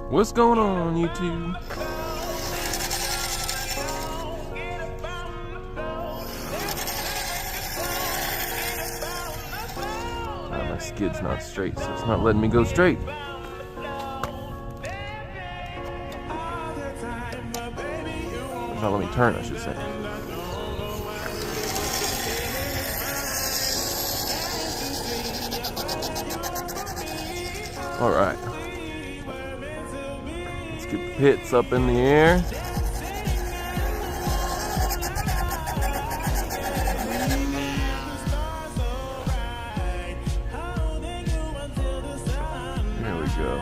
What's going on, YouTube? My skid's not straight, so it's not letting me go straight. It's not letting me turn, I should say. Alright. Let's get the pits up in the air. There we go.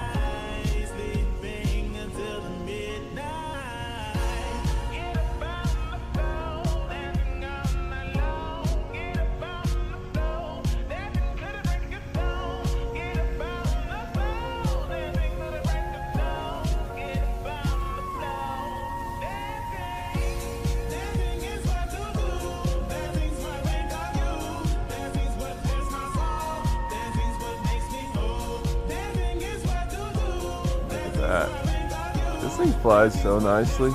This thing flies so nicely.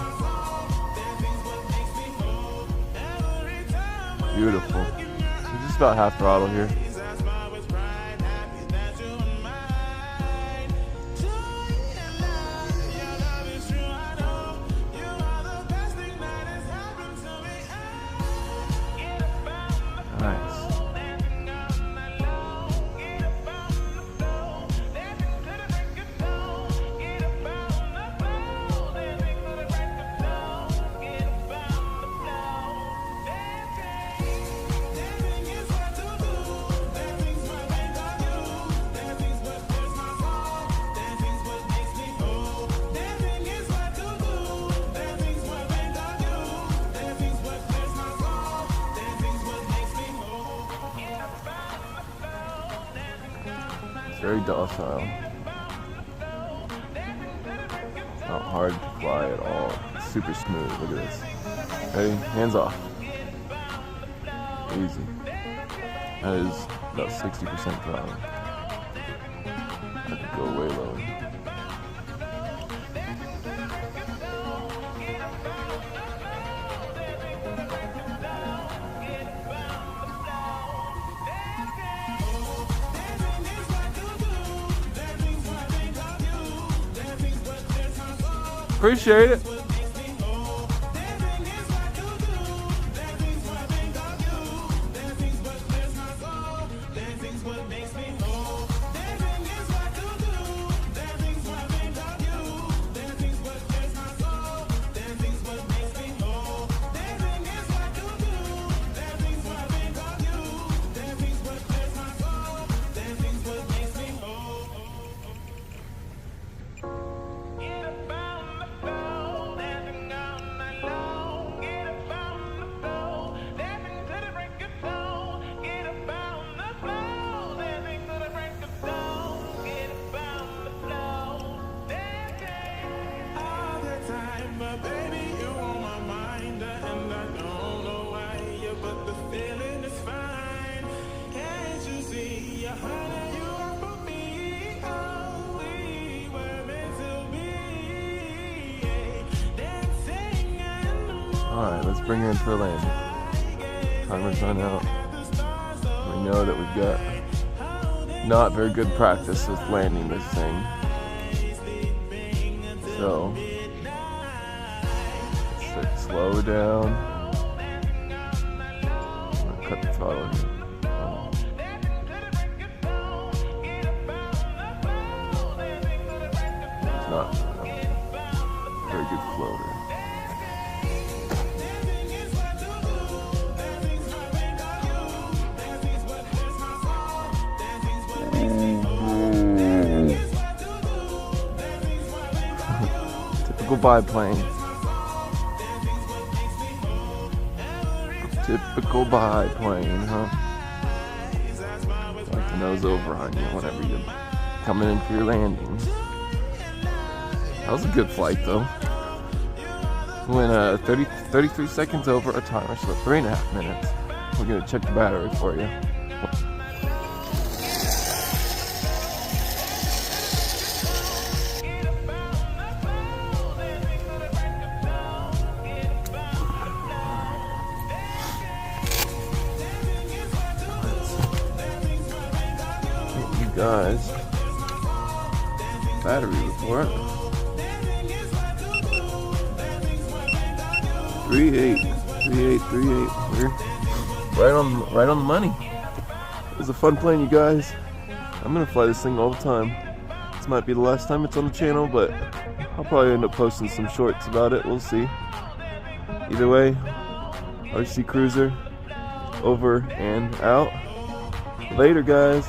Beautiful. It's just about half throttle here. Nice. Very docile. It's not hard to fly at all. It's super smooth. Look at this. Ready? Hands off. Easy. That is about 60% throttle. I could go way lower. Appreciate it. Alright, let's bring her in for a landing. Timer's run out. We know that we've got not very good practice with landing this thing. So, let's slow down. I'm gonna cut the throttle here. It's not a very good floater. Typical biplane. Typical biplane, huh? Like to nose over on you whenever you're coming in for your landing. That was a good flight though. Went 33 seconds over our timer, so 3.5 minutes. We're gonna check the battery for you. guys, battery report. 383838. We're right on the money. It was a fun plane, you guys. I'm gonna fly this thing all the time. This might be the last time it's on the channel, but I'll probably end up posting some shorts about it. We'll see. Either way, RC Cruiser over and out. Later, guys.